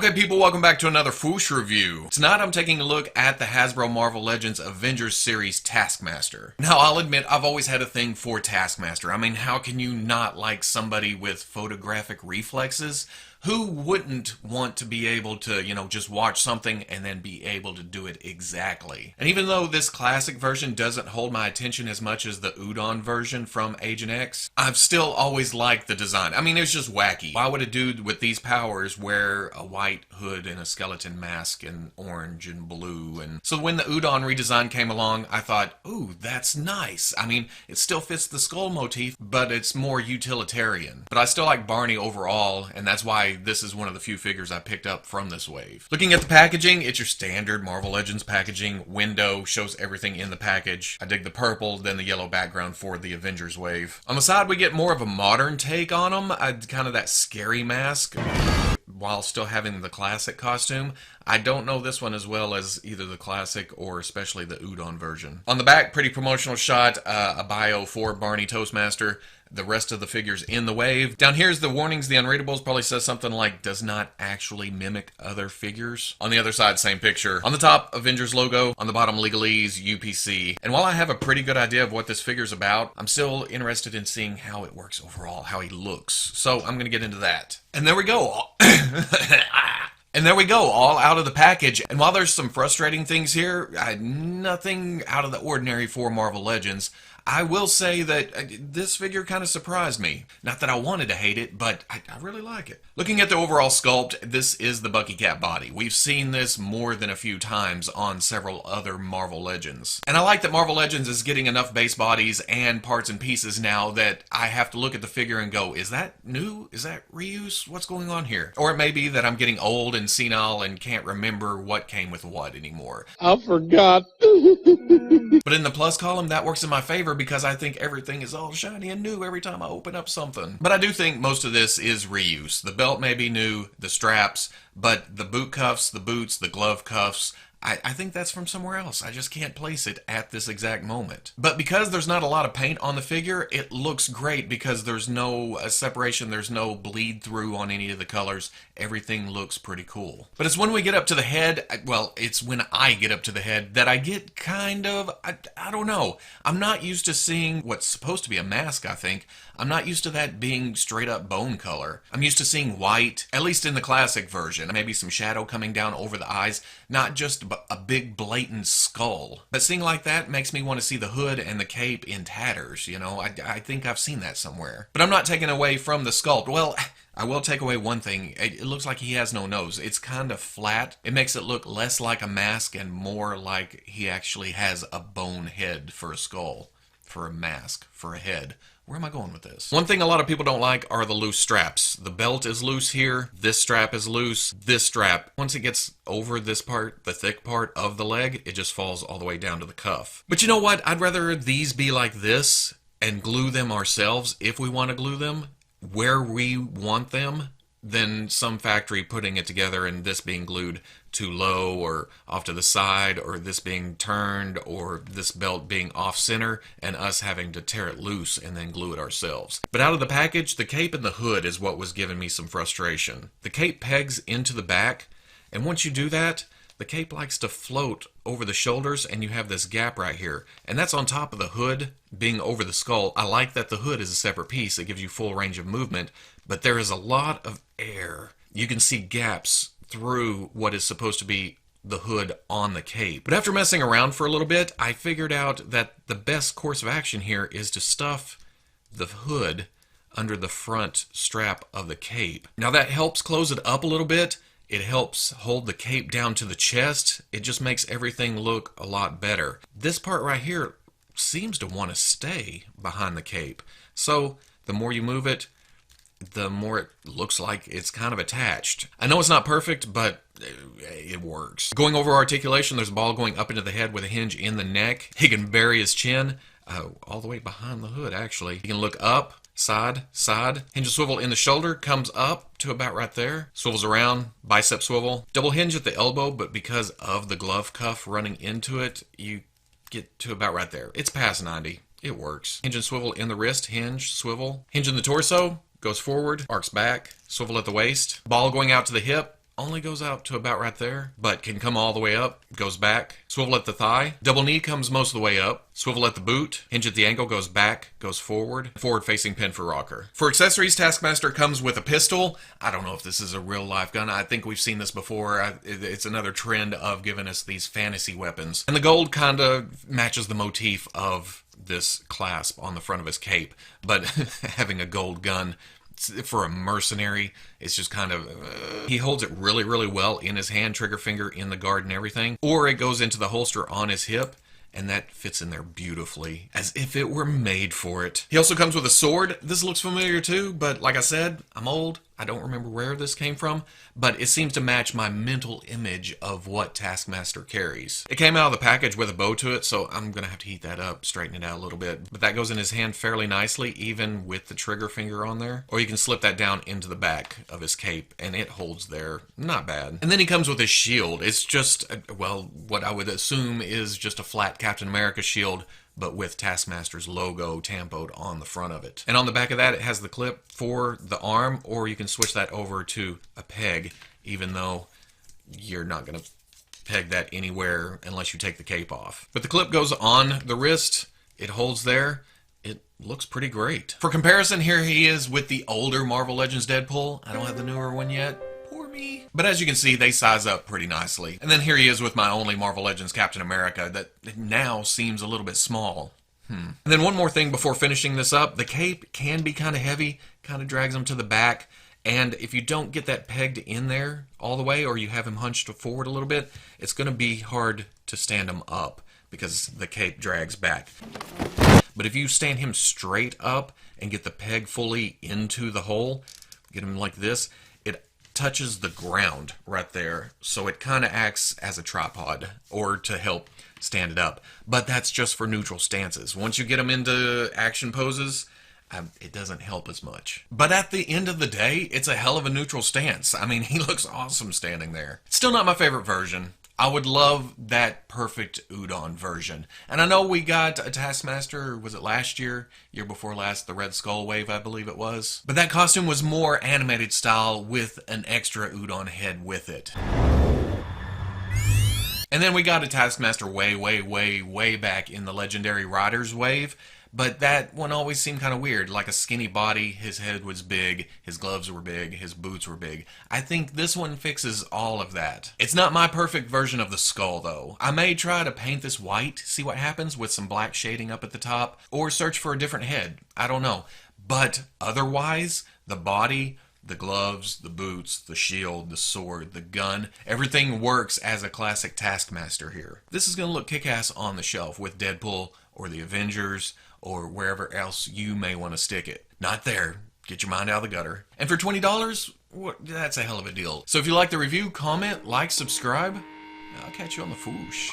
Okay people, welcome back to another Fwoosh review. Tonight I'm taking a look at the Hasbro Marvel Legends Avengers series Taskmaster. Now I'll admit I've always had a thing for Taskmaster. I mean, how can you not like somebody with photographic reflexes? Who wouldn't want to be able to, just watch something and then be able to do it exactly? And even though this classic version doesn't hold my attention as much as the Udon version from Agent X, I've still always liked the design. I mean, it's just wacky. Why would a dude with these powers wear a white hood and a skeleton mask and orange and blue? And so when the Udon redesign came along, I thought, ooh, that's nice. I mean, it still fits the skull motif, but it's more utilitarian. But I still like Barney overall, and that's why this is one of the few figures I picked up from this wave. Looking at the packaging, it's your standard Marvel Legends packaging. Window shows everything in the package. I dig the purple, then the yellow background for the Avengers wave. On the side, we get more of a modern take on them. Kind of that scary mask, while still having the classic costume. I don't know this one as well as either the classic or especially the Udon version. On the back, pretty promotional shot, a bio for Barney Toastmaster. The rest of the figures in the wave. Down here's the warnings. The unreadables probably says something like, does not actually mimic other figures. On the other side, same picture. On the top, Avengers logo. On the bottom, legalese, UPC. And while I have a pretty good idea of what this figure's about, I'm still interested in seeing how it works overall, how he looks. So I'm going to get into that. And there we go. And there we go, all out of the package. And while there's some frustrating things here, nothing out of the ordinary for Marvel Legends. I will say that this figure kind of surprised me. Not that I wanted to hate it, but I really like it. Looking at the overall sculpt, this is the Bucky Cap body. We've seen this more than a few times on several other Marvel Legends. And I like that Marvel Legends is getting enough base bodies and parts and pieces now that I have to look at the figure and go, is that new? Is that reuse? What's going on here? Or it may be that I'm getting old and senile and can't remember what came with what anymore. I forgot. But in the plus column, that works in my favor because I think everything is all shiny and new every time I open up something. But I do think most of this is reuse. The belt may be new, the straps, but the boot cuffs, the boots, the glove cuffs, I think that's from somewhere else. I just can't place it at this exact moment. But because there's not a lot of paint on the figure, it looks great because there's no separation, there's no bleed through on any of the colors. Everything looks pretty cool. But it's when we get up to the head, well, it's when I get up to the head that I get kind of, I don't know. I'm not used to seeing what's supposed to be a mask, I think. I'm not used to that being straight up bone color. I'm used to seeing white, at least in the classic version. Maybe some shadow coming down over the eyes, not just a big blatant skull. But seeing like that makes me want to see the hood and the cape in tatters, I think I've seen that somewhere. But I'm not taking away from the sculpt. Well, I will take away one thing. It looks like he has no nose. It's kind of flat. It makes it look less like a mask and more like he actually has a bone head for a skull, for a mask, for a head. Where am I going with this? One thing a lot of people don't like are the loose straps. The belt is loose here. This strap is loose. This strap, once it gets over this part, the thick part of the leg, it just falls all the way down to the cuff. But you know what? I'd rather these be like this and glue them ourselves if we want to glue them where we want them than some factory putting it together and this being glued too low or off to the side, or this being turned, or this belt being off center and us having to tear it loose and then glue it ourselves. But out of the package, the cape and the hood is what was giving me some frustration. The cape pegs into the back, and once you do that, the cape likes to float over the shoulders and you have this gap right here. And that's on top of the hood being over the skull. I like that the hood is a separate piece. It gives you full range of movement, but there is a lot of air. You can see gaps through what is supposed to be the hood on the cape. But after messing around for a little bit, I figured out that the best course of action here is to stuff the hood under the front strap of the cape. Now that helps close it up a little bit. It helps hold the cape down to the chest. It just makes everything look a lot better. This part right here seems to want to stay behind the cape. So the more you move it, the more it looks like it's kind of attached. I know it's not perfect, but it works. Going over articulation, there's a ball going up into the head with a hinge in the neck. He can bury his chin all the way behind the hood, actually. He can look up, side, side. Hinge and swivel in the shoulder, comes up to about right there. Swivels around, bicep swivel. Double hinge at the elbow, but because of the glove cuff running into it, you get to about right there. It's past 90. It works. Hinge and swivel in the wrist, hinge, swivel. Hinge in the torso, goes forward, arcs back, swivel at the waist. Ball going out to the hip, only goes out to about right there, but can come all the way up, goes back. Swivel at the thigh. Double knee comes most of the way up. Swivel at the boot. Hinge at the ankle, goes back, goes forward. Forward facing pin for rocker. For accessories, Taskmaster comes with a pistol. I don't know if this is a real life gun. I think we've seen this before. It's another trend of giving us these fantasy weapons. And the gold kind of matches the motif of this clasp on the front of his cape, but having a gold gun for a mercenary, it's just kind of he holds it really well in his hand, trigger finger in the guard and everything, or it goes into the holster on his hip, and that fits in there beautifully, as if it were made for it. He also comes with a sword. This looks familiar too, but like I said, I'm old. I don't remember where this came from, but it seems to match my mental image of what Taskmaster carries. It came out of the package with a bow to it, so I'm gonna have to heat that up, straighten it out a little bit. But that goes in his hand fairly nicely, even with the trigger finger on there. Or you can slip that down into the back of his cape, and it holds there. Not bad. And then he comes with his shield. It's just, well, what I would assume is just a flat Captain America shield, but with Taskmaster's logo tampoed on the front of it. And on the back of that, it has the clip for the arm, or you can switch that over to a peg, even though you're not going to peg that anywhere unless you take the cape off. But the clip goes on the wrist, it holds there, it looks pretty great. For comparison, here he is with the older Marvel Legends Deadpool. I don't have the newer one yet. Me. But as you can see, they size up pretty nicely. And then here he is with my only Marvel Legends Captain America that now seems a little bit small. And then one more thing before finishing this up, the cape can be kind of heavy, kind of drags him to the back, and if you don't get that pegged in there all the way, or you have him hunched forward a little bit, it's going to be hard to stand him up because the cape drags back. But if you stand him straight up and get the peg fully into the hole, get him like this, touches the ground right there, so it kind of acts as a tripod or to help stand it up. But that's just for neutral stances. Once you get them into action poses, it doesn't help as much. But at the end of the day, it's a hell of a neutral stance. I mean, he looks awesome standing there. Still not my favorite version. I would love that perfect Udon version. And I know we got a Taskmaster, was it last year? Year before last, the Red Skull wave, I believe it was. But that costume was more animated style with an extra Udon head with it. And then we got a Taskmaster way back in the Legendary Riders wave. But that one always seemed kind of weird, like a skinny body, his head was big, his gloves were big, his boots were big. I think this one fixes all of that. It's not my perfect version of the skull, though. I may try to paint this white, see what happens with some black shading up at the top, or search for a different head. I don't know. But otherwise, the body, the gloves, the boots, the shield, the sword, the gun, everything works as a classic Taskmaster here. This is going to look kick-ass on the shelf with Deadpool or the Avengers, or wherever else you may want to stick it. Not there. Get your mind out of the gutter. And for $20, that's a hell of a deal. So if you like the review, comment, like, subscribe. I'll catch you on the Fwoosh.